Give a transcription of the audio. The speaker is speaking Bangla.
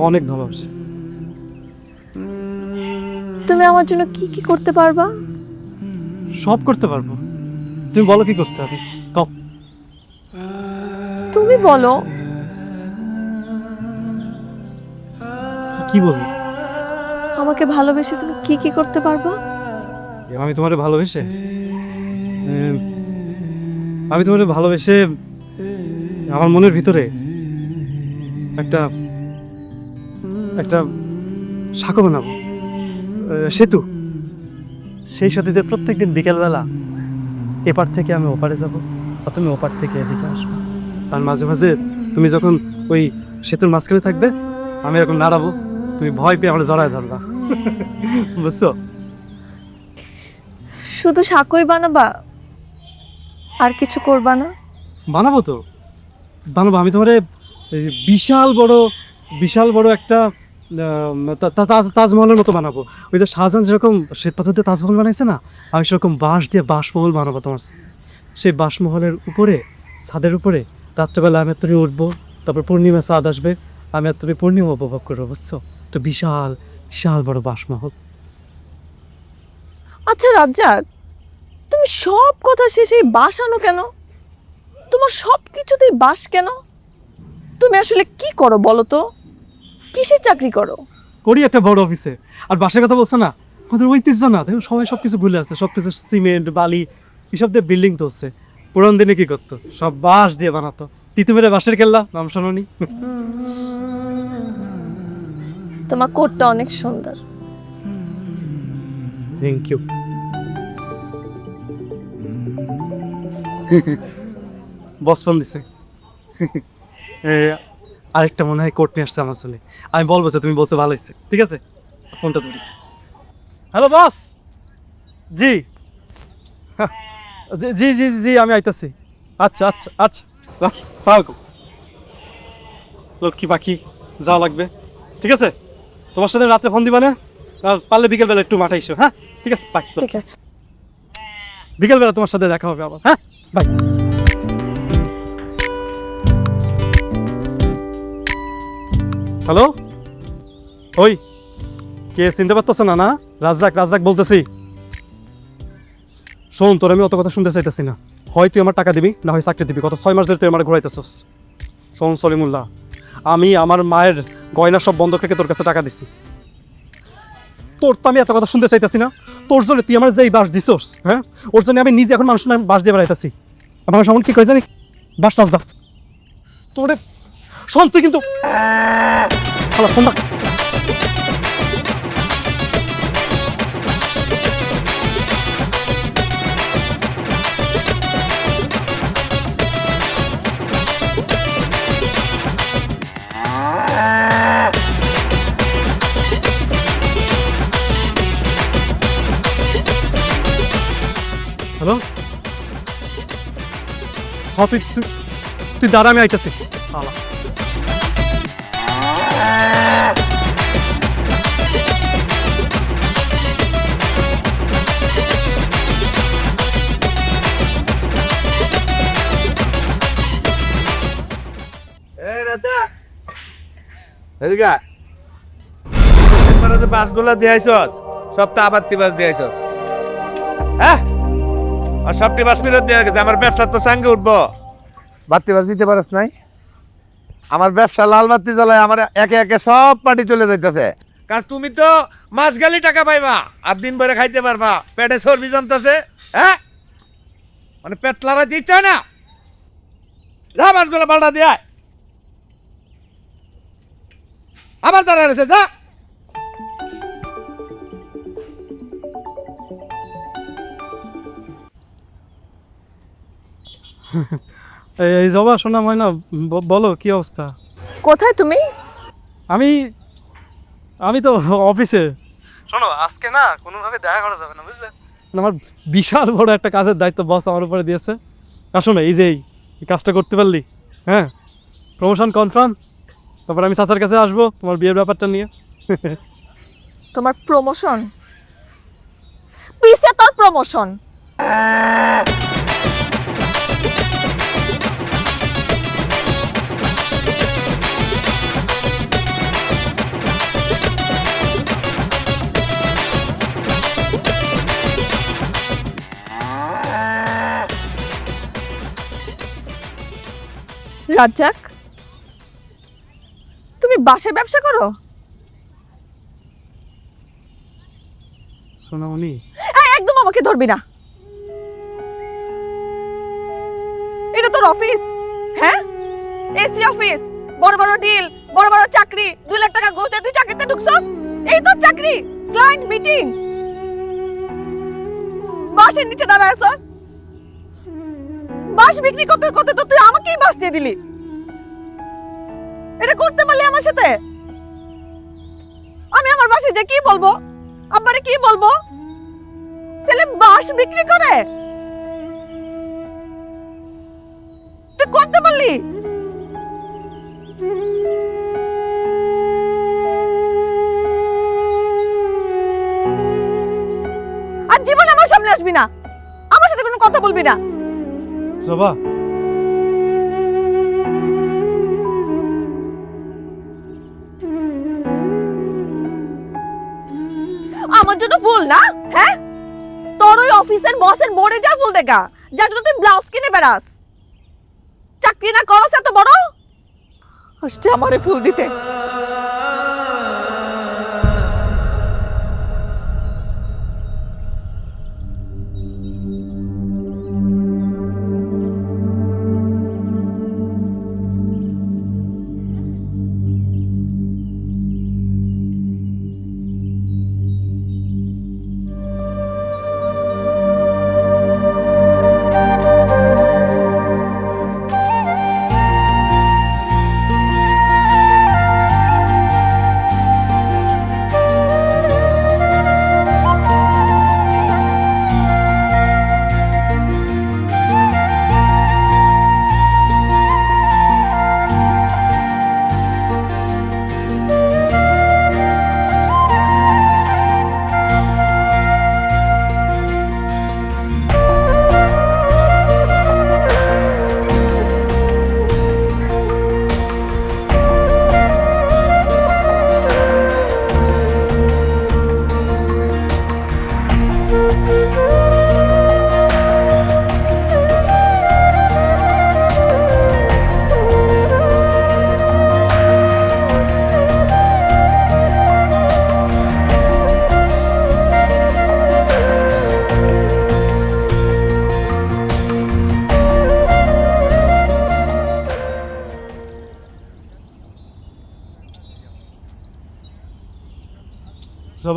অনেক ভালোবাসে। তুমি আমার জন্য কি কি করতে পারবা? সব করতে পারবো। তুমি বলো কি করতে হবে, কও। তুমি বলো। কি বলবো? আমাকে ভালোবেসে তুমি কি কি করতে পারবা? আমি তোমারে ভালোবেসে আমি তোমারে ভালোবেসে আমার মনের ভিতরে একটা একটা সাঁকো বানাবো, সেতু। সেই সাথীদের প্রত্যেকদিন বিকেলবেলা এপার থেকে আমি ওপারে যাব, আর তুমি ওপার থেকে এদিকে আসবো। আর মাঝে মাঝে তুমি যখন ওই সেতুর মাঝখানে থাকবে, আমি এরকম নাড়াবো, তুমি ভয় পেয়ে আমার জড়ায় ধরবা। বুঝছো? শুধু সাঁকোই বানাবা, আর কিছু করবা না? বানাবো তো, বানাবো। আমি তোমারে এই বিশাল বড় একটা তাজমহলের মতো বানাবো। ওই যে শাহজাহান যেরকম শ্বেত পাথর দিয়ে তাজমহল বানাইছে না, আমি সেরকম বাঁশ দিয়ে বাঁশমহল বানাবো তোমার। সেই বাঁশমহলের উপরে, ছাদের উপরে রাত্রেবেলা আমি আর তুমি উঠবো, তারপর পূর্ণিমা চাঁদ আসবে, আমি আর তুমি পূর্ণিমা উপভোগ করবো। বুঝছো? তো বিশাল বড় বাঁশমহল। আচ্ছা রাজ্জাক, তুমি সব কথা শেষে বাস আনো কেন? তোমার সব কিছুতেই বাস কেন? তুমি আসলে কি করো বলো তো? কিসের চাকরি করো? করি একটা বড় অফিসে। আর বাসার কথা বলছো না, আমাদের ঐতিহ্য না, দেখো সবাই সব কিছু ভুলে আছে। সব কিছু সিমেন্ট বালি এসব দিয়ে বিল্ডিং তো হচ্ছে। পুরান দিনে কি করতো, সব বাঁশ দিয়ে বানাতো। তিতুমিরের বাঁশের কেল্লা নাম শোনোনি? তোমার কোটটা অনেক সুন্দর। Thank you. বস ফোন দিছে। আরেকটা মনে হয় কোর্ট নিয়ে আসছে আমার ছেলে। আমি বলবো যে তুমি বলছো ভালো হয়েছে। ঠিক আছে, ফোনটা ধরি। Hello boss. জি হ্যাঁ, জি জি জি আমি আইতাছি। আচ্ছা আচ্ছা আচ্ছা, রাখি। সালাম। লক্ষ্মী পাখি যাওয়া লাগবে। ঠিক আছে, তোমার সাথে রাতে ফোন দিবা না? আর পারলে বিকেলবেলা একটু মাঠে এসো। হ্যাঁ ঠিক আছে, বাই। ঠিক আছে। বিকেলবেলা তোমার সাথে দেখা হবে আবার। হ্যাঁ বাই। হ্যালো, ওই কে চিনতে পারতেছ না? না, রাজ্জাক বলতেছি। শোন, তোর আমি অত কথা শুনতে চাইতেছি না। হয় তুই আমার টাকা দিবি, না হয় চাকরি দিবি। গত 6 মাস ধরে তুই আমার ঘুরাইতেছস। শোন সলিমুল্লাহ, আমি আমার মায়ের গয়না সব বন্ধক রেখে তোর কাছে টাকা দিছি। তোর তো আমি এত কথা শুনতে চাইতেছি না। তোর জন্য তুই আমার যে এই বাস দিছস, হ্যাঁ, ওর জন্য আমি নিজে এখন মানুষ না বাস দিয়ে বেড়াইতেছি। আমার সামনে কি কয় জানি, বাস টাস দাও তোরে। শোন তুই কিন্তু ফোন রাখ। হ্যালো, হ্যাঁ তুই তুই তুই দাঁড়া, আমি আইতেছি। এদিকে বাসগুলো দিয়েছস, সবটা আবার বাস দিয়েছস, হ্যাঁ? আর সবটি বাস ফেরত দিয়ে গেছে। আমার ব্যবসা তো চাঙ্গে উঠবো। বাড়তি বাস দিতে পারস নাই? আমার ব্যবসা লাল বাতি জ্বালায় আমার একে একে সব পার্টি চলে যাইতেছে। কারণ তুমি তো মাস গেলে টাকা পাইবা, আর দিন ভরে খাইতে পারবা। পেটে চর্বি জমতেছে, হ্যাঁ? মানে পেট লাগাইতে ইচ্ছা না। যা বাসগুলো পাল্টা দিয়ে আবার দাঁড়ায় রয়েছে, যা। এই জবা শোনা ময়না, বলো কি অবস্থা? কোথায় তুমি? আমি আমি তো অফিসে। শোনো, আজকে না কোনোভাবে দেখা করা যাবে না, বুঝলে? আমার বিশাল বড় একটা কাজের দায়িত্ব বস আমার উপরে দিয়েছে। আসো না, এই যে এই কাজটা করতে পারলি, হ্যাঁ, প্রমোশন কনফার্ম। তারপর আমি চাচার কাছে আসবো তোমার বিয়ের ব্যাপারটা নিয়ে। তোমার প্রমোশন? পিছে তোর প্রমোশন। রাজ্জাক, তুমি বাসে ব্যবসা করো? সোনামণি, একদম আমাকে ধরবি না। এটা তোর অফিস? হ্যাঁ, এসি অফিস, বড় বড় ডিল, বড় বড় চাকরি, 2 লাখ টাকা ঘুষ দিয়ে তুই চাকরিতে ঢুকছস? এই তোর চাকরি? ক্লায়েন্ট মিটিং, বাসের নিচে দাঁড়ায় আছস। বাস বিক্রি করতে করতে তো তুই আমাকেই বাস দিয়ে দিলি। এটা করতে পারলি আমার সাথে? আমি আমার বাসে যে কি বলবো? আব্বারে কি বলবো? ছেলে বাস বিক্রি করে তুই করতে পারলি? আর জীবন আমার সামনে আসবি না, আমার সাথে কোনো কথা বলবি না। জবা, আমার জন্য ফুল না? হ্যাঁ, তোর ওই অফিসের বসের বোর্ডে যা ফুল দেখা, যার জন্য তুই ব্লাউজ কিনে বেড়াস। চাকরি না করস এত বড়, আসছে আমারে ফুল দিতে।